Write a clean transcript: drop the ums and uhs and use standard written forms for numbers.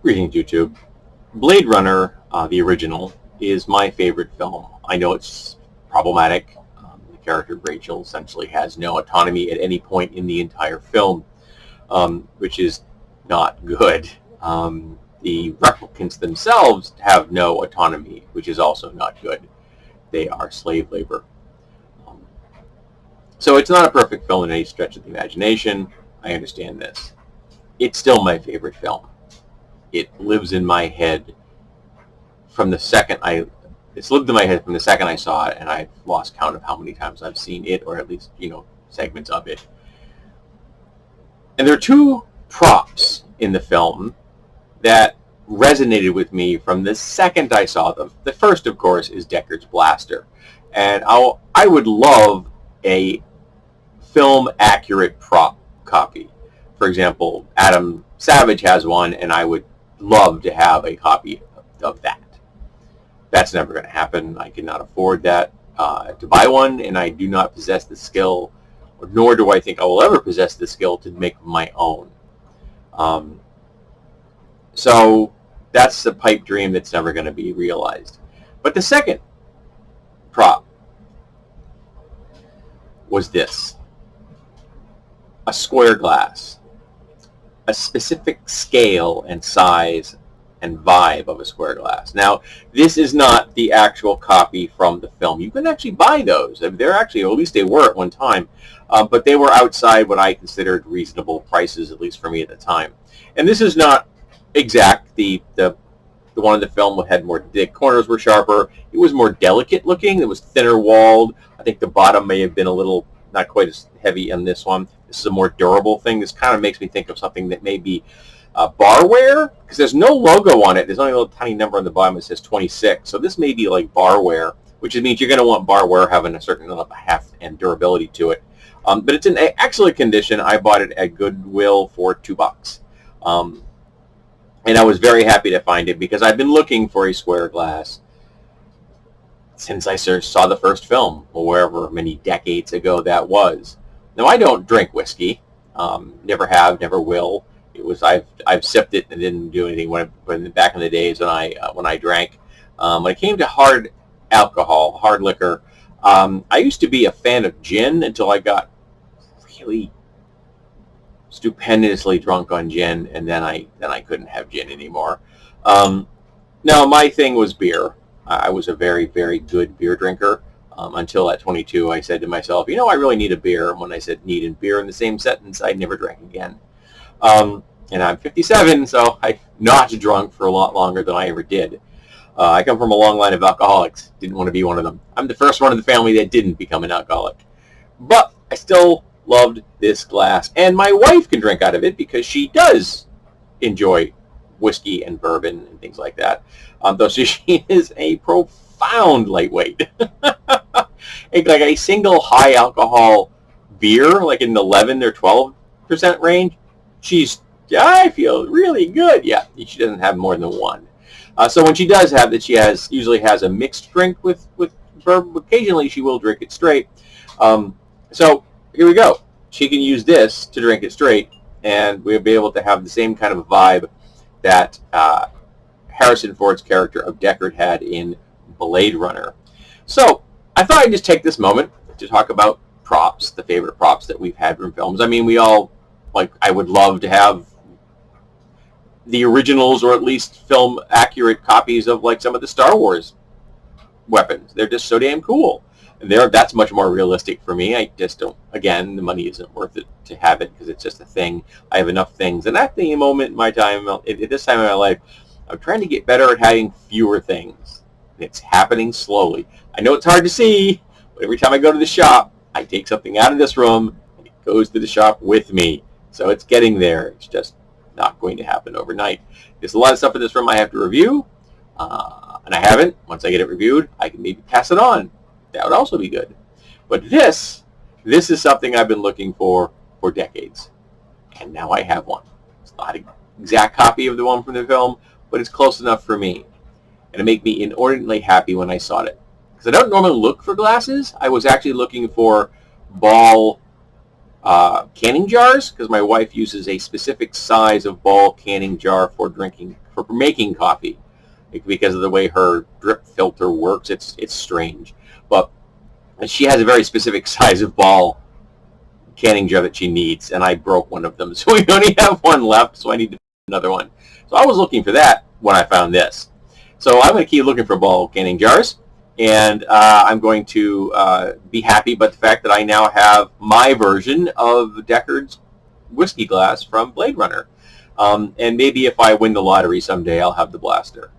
Greetings, YouTube. Blade Runner, the original, is my favorite film. I know it's problematic. The character Rachel essentially has no autonomy at any point in the entire film, which is not good. The replicants themselves have no autonomy, which is also not good. They are slave labor. So it's not a perfect film in any stretch of the imagination. I understand this. It's still my favorite film. It lives in my head from the second it's lived in my head from the second I saw it, and I've lost count of how many times I've seen it, or at least, segments of it. And there are two props in the film that resonated with me from the second I saw them. The first, of course, is Deckard's blaster. And I would love a film-accurate prop copy. For example, Adam Savage has one, and I would love to have a copy of that. That's never going to happen. I cannot afford that to buy one, and I do not possess the skill, nor do I think I will ever possess the skill to make my own. So that's a pipe dream that's never going to be realized. But the second prop was this: a square glass. A specific scale and size and vibe of a square glass. Now, this is not the actual copy from the film. You can actually buy those. They're actually, or at least they were at one time, but they were outside what I considered reasonable prices, at least for me at the time. And this is not exact. The one in the film had more, the corners were sharper. It was more delicate looking. It was thinner walled. I think the bottom may have been a little, not quite as heavy on this one. This is a more durable thing. This kind of makes me think of something that may be barware, because there's no logo on it. There's only a little tiny number on the bottom that says 26. So this may be like barware, which means you're going to want barware having a certain amount of heft and durability to it. But it's in excellent condition. I bought it at Goodwill for $2. And I was very happy to find it, because I've been looking for a square glass since I saw the first film, or wherever many decades ago that was. Now, I don't drink whiskey. Never have, never will. It was I've sipped it and didn't do anything when back in the days when I drank. When it came to hard alcohol, hard liquor, I used to be a fan of gin until I got really stupendously drunk on gin, and then I couldn't have gin anymore. Now, my thing was beer. I was a very, very good beer drinker. Until at 22, I said to myself, I really need a beer. And when I said need and beer in the same sentence, I never drank again. And I'm 57, so I'm not drunk for a lot longer than I ever did. I come from a long line of alcoholics. Didn't want to be one of them. I'm the first one in the family that didn't become an alcoholic. But I still loved this glass. And my wife can drink out of it, because she does enjoy whiskey and bourbon and things like that. Though she is a profound lightweight. Like a single high alcohol beer, like in the 11 or 12% range, I feel really good. Yeah, she doesn't have more than one. So when she does have it, she usually has a mixed drink with bourbon. Occasionally she will drink it straight. So here we go. She can use this to drink it straight, and we'll be able to have the same kind of vibe that Harrison Ford's character of Deckard had in Blade Runner. So I thought I'd just take this moment to talk about props, the favorite props that we've had from films. I mean, we all, I would love to have the originals, or at least film accurate copies of some of the Star Wars weapons. They're just so damn cool. And that's much more realistic for me. I just don't, again, the money isn't worth it to have it, because it's just a thing. I have enough things. And at the moment in my time, at this time in my life, I'm trying to get better at having fewer things. It's happening slowly. I know it's hard to see, but every time I go to the shop, I take something out of this room, and it goes to the shop with me. So it's getting there. It's just not going to happen overnight. There's a lot of stuff in this room I have to review, and I haven't. Once I get it reviewed, I can maybe pass it on. That would also be good. But this is something I've been looking for decades, and now I have one. It's not an exact copy of the one from the film, but it's close enough for me. And it made me inordinately happy when I saw it. Because I don't normally look for glasses. I was actually looking for ball canning jars, because my wife uses a specific size of ball canning jar for making coffee, because of the way her drip filter works. It's strange, but she has a very specific size of ball canning jar that she needs, and I broke one of them, so we only have one left, so I need to find another one. So I was looking for that when I found this. So I'm going to keep looking for ball canning jars, and I'm going to be happy about the fact that I now have my version of Deckard's whiskey glass from Blade Runner. And maybe if I win the lottery someday, I'll have the blaster.